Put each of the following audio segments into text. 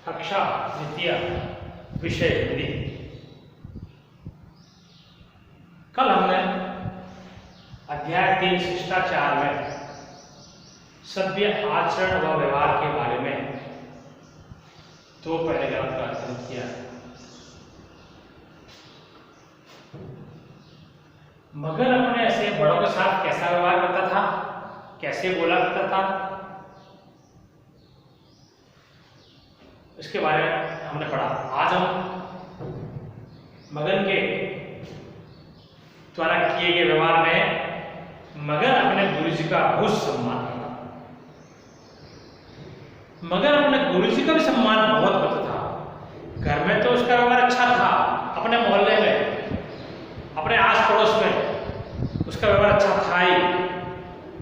कक्षा द्वितीय विषय हिंदी। कल हमने अध्याय 3 शिष्टाचार में सभ्य आचरण व व्यवहार के बारे में 2 पैराग्राफ का अध्ययन किया। मगर अपने ऐसे बड़ों के साथ कैसा व्यवहार करता था, कैसे बोला करता था, इसके बारे में हमने पढ़ा। आज हम मगन के द्वारा किए गए व्यवहार में मगन अपने गुरुजी का बहुत सम्मान करता। मगन अपने गुरुजी का भी सम्मान बहुत करता था। घर में तो उसका व्यवहार अच्छा था, अपने मोहल्ले में, अपने आस पड़ोस में उसका व्यवहार अच्छा था ही।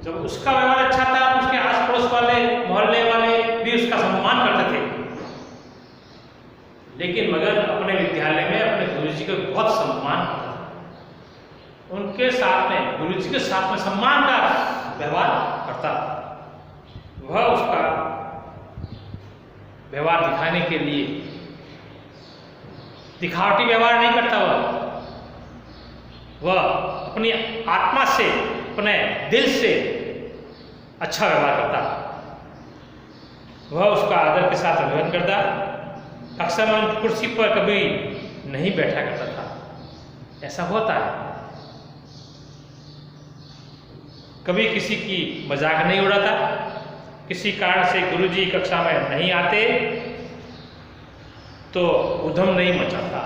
जब उसका व्यवहार अच्छा था तो उसके आस पड़ोस वाले, मोहल्ले वाले भी उसका सम्मान करते थे। लेकिन मगन अपने विद्यालय में अपने गुरुजी का बहुत सम्मान करता था। उनके साथ में, गुरुजी के साथ में सम्मान का व्यवहार करता। वह उसका व्यवहार दिखाने के लिए दिखावटी व्यवहार नहीं करता। वह अपनी आत्मा से, अपने दिल से अच्छा व्यवहार करता। वह उसका आदर के साथ अभिवादन करता। अक्सर मैं कुर्सी पर कभी नहीं बैठा करता था। ऐसा होता है, कभी किसी की मजाक नहीं उड़ाता। किसी कारण से गुरुजी कक्षा में नहीं आते तो उधम नहीं मचाता।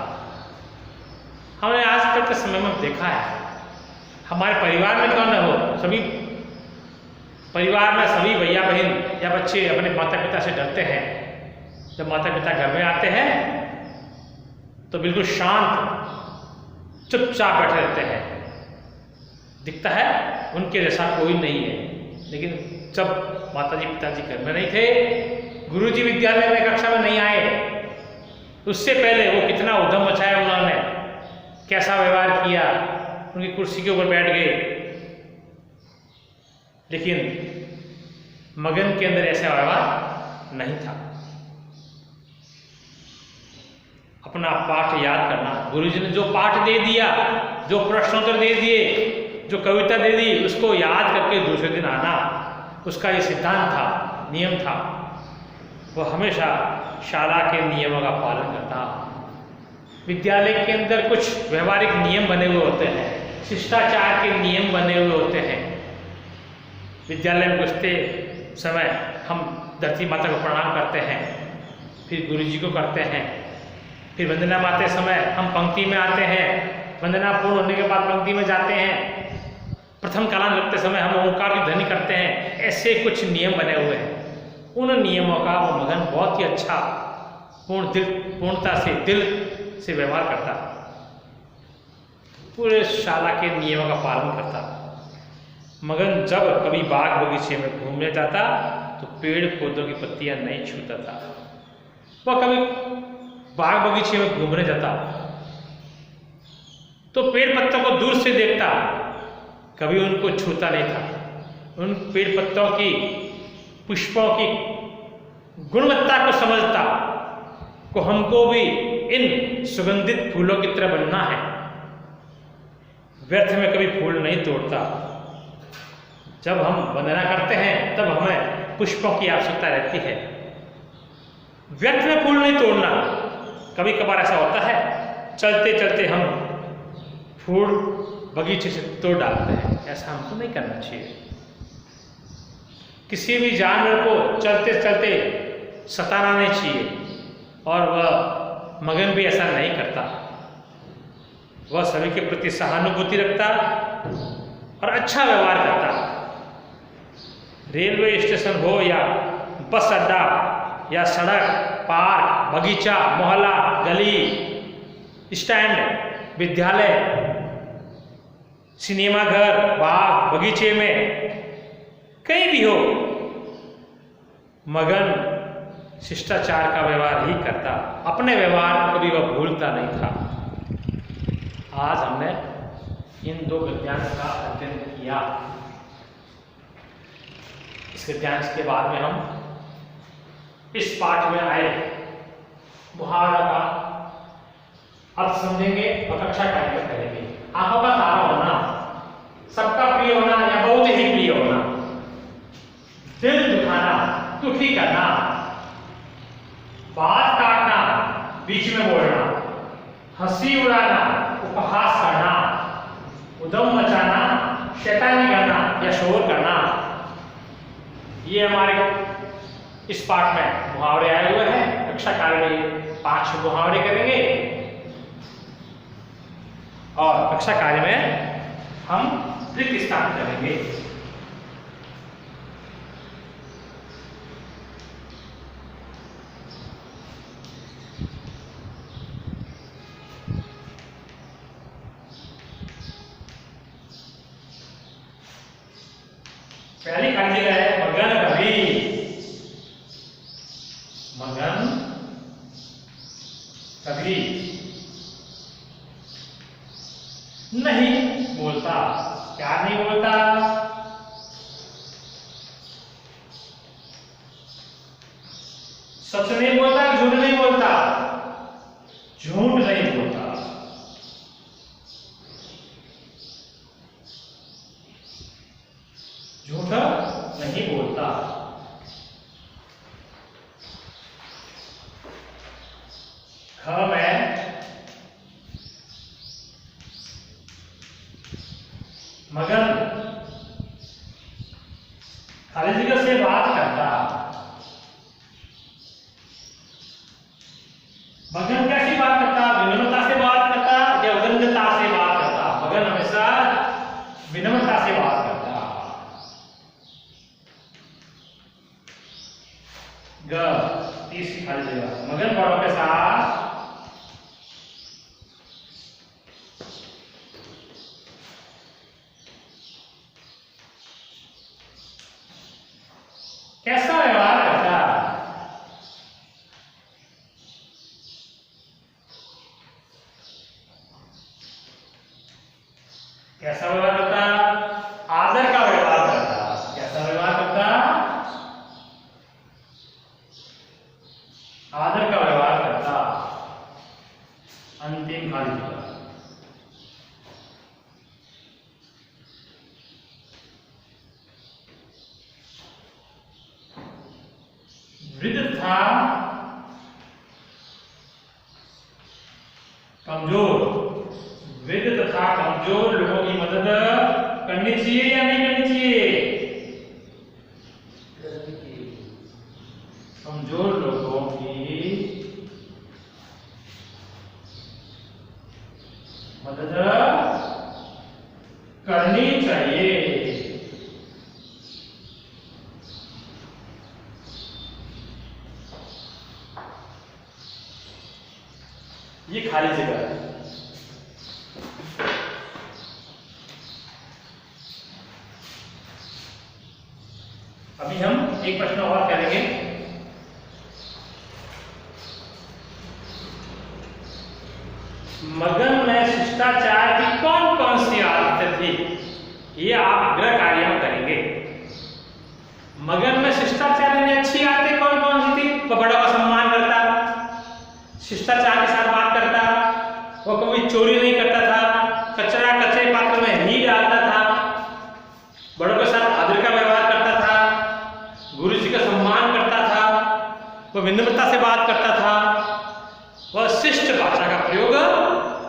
हमने आज तक के समय में देखा है, हमारे परिवार में क्यों न हो, सभी परिवार में सभी भैया बहन या बच्चे अपने माता पिता से डरते हैं। जब माता पिता घर में आते हैं तो बिल्कुल शांत चुपचाप बैठे रहते हैं। दिखता है उनके जैसा कोई नहीं है। लेकिन जब माताजी पिताजी घर में नहीं थे, गुरुजी विद्यालय में कक्षा में नहीं आए, उससे पहले वो कितना उधम मचाया उन्होंने, कैसा व्यवहार किया, उनकी कुर्सी के ऊपर बैठ गए। लेकिन मगन के अंदर ऐसा व्यवहार नहीं था। अपना पाठ याद करना, गुरुजी ने जो पाठ दे दिया, जो प्रश्नोत्तर दे दिए, जो कविता दे दी, उसको याद करके दूसरे दिन आना, उसका ये सिद्धांत था, नियम था। वह हमेशा शाला के नियमों का पालन करता। विद्यालय के अंदर कुछ व्यवहारिक नियम बने हुए होते हैं, शिष्टाचार के नियम बने हुए होते हैं। विद्यालय में घुसते समय हम धरती माता को प्रणाम करते हैं, फिर गुरुजी को करते हैं, फिर वंदना पाते समय हम पंक्ति में आते हैं, वंदना पूर्ण होने के बाद पंक्ति में जाते हैं, प्रथम कलाम लगते समय हम ओंकार की ध्वनि करते हैं। ऐसे कुछ नियम बने हुए हैं। उन नियमों का वो मगन बहुत ही अच्छा पूर्णता से, दिल से व्यवहार करता। पूरे शाला के नियमों का पालन करता। मगन जब कभी बाग बगीचे में घूमने जाता तो पेड़ पौधों की पत्तियां नहीं छूता था। वह कभी बाग बगीचे में घूमने जाता तो पेड़ पत्तों को दूर से देखता, कभी उनको छूता नहीं था। उन पेड़ पत्तों की, पुष्पों की गुणवत्ता को समझता को हमको भी इन सुगंधित फूलों की तरह बनना है। व्यर्थ में कभी फूल नहीं तोड़ता। जब हम वंदना करते हैं तब हमें पुष्पों की आवश्यकता रहती है। व्यर्थ में फूल नहीं तोड़ना। कभी कभार ऐसा होता है, चलते चलते हम फूल बगीचे से तोड़ डालते हैं। ऐसा हमको नहीं करना चाहिए। किसी भी जानवर को चलते चलते सताना नहीं चाहिए, और वह मगन भी ऐसा नहीं करता। वह सभी के प्रति सहानुभूति रखता और अच्छा व्यवहार करता। रेलवे स्टेशन हो या बस अड्डा या सड़क, पार्क, बगीचा, मोहल्ला, गली, स्टैंड, विद्यालय, सिनेमा घर, बाग बगीचे में, कहीं भी हो, मगन शिष्टाचार का व्यवहार ही करता। अपने व्यवहार कभी वह भूलता नहीं था। आज हमने इन 2 गद्यांश का अध्ययन किया। इस गद्यांश के बाद में हम इस पाठ में आए मुहावरा का अर्थ समझेंगे और कक्षा कार्य करेंगे। आंखों का तारा होना, सबका प्रिय होना या बहुत ही प्रिय होना, दिल दुखाना, दुखी करना, बात काटना, बीच में बोलना, हंसी उड़ाना, उपहास करना, उद्यम मचाना, शैतानी करना या शोर करना, ये हमारे इस पाठ में मुहावरे आए हुए हैं। कक्षा कार्य में 5 मुहावरे करेंगे और कक्षा कार्य में हम रिक्त स्थान करेंगे। पहली खाली जगह है मगन कवि। मगन कभी नहीं बोलता। क्या नहीं बोलता? सच नहीं बोलता, झूठ नहीं बोलता। झूठ नहीं बोलता। झूठ नहीं बोलता। ख में मगन खाली जगह से बात करता। मगन कैसी बात करता? विनम्रता से बात करता या उदंडता से बात करता? मगन हमेशा विनम्रता से बात करता। ग तीसरी खाली जगह मगन बड़ों के साथ कैसा व्यवहार करता? कैसा व्यवहार करता? आदर का व्यवहार करता। कैसा व्यवहार करता? आदर का व्यवहार करता। अंतिम खाली जगह वृद्ध था कमजोर। वृद्ध तथा कमजोर लोगों की मदद करनी चाहिए या नहीं करनी चाहिए? कमजोर लोगों की मदद करनी चाहिए। ये खाली जगह है। अभी हम एक प्रश्न और करेंगे। मगन में शिष्टाचार की कौन कौन सी आदतें थी? ये आप गृह कार्य में करेंगे। मगन में शिष्टाचार में अच्छी आदतें कौन कौन सी थी? वो बड़ों का सम्मान करता, शिष्टाचार के साथ बात करता, वो कभी चोरी नहीं करता था, कचरा कचरे पात्र में नहीं डालता था, बड़ों के साथ आदर का व्यवहार करता था, गुरु जी का सम्मान करता था, वो विनम्रता से बात करता था, वह शिष्ट भाषा का प्रयोग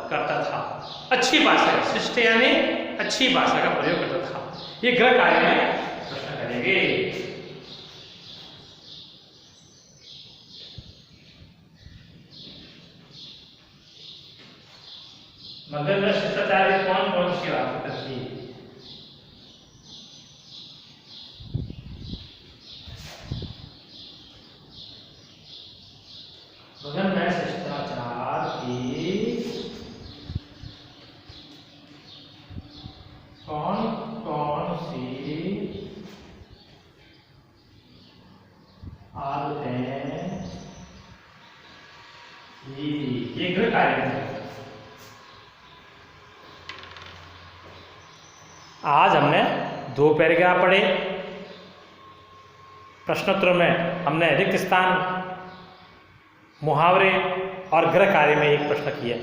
करता था। अच्छी भाषा, शिष्ट यानी अच्छी भाषा का प्रयोग करता था। ये गृह कार्य में प्रश्न करेंगे। मगन में शिष्टाचार की कौन कौन सी आदतें थी? मगन में शिष्टाचार की कौन कौन सी आदतें थी? ये गृह कार्य है। आज हमने 2 पैराग्राफ पढ़े। प्रश्नोत्तर में हमने रिक्त स्थान मुहावरे और गृह कार्य में एक प्रश्न किया।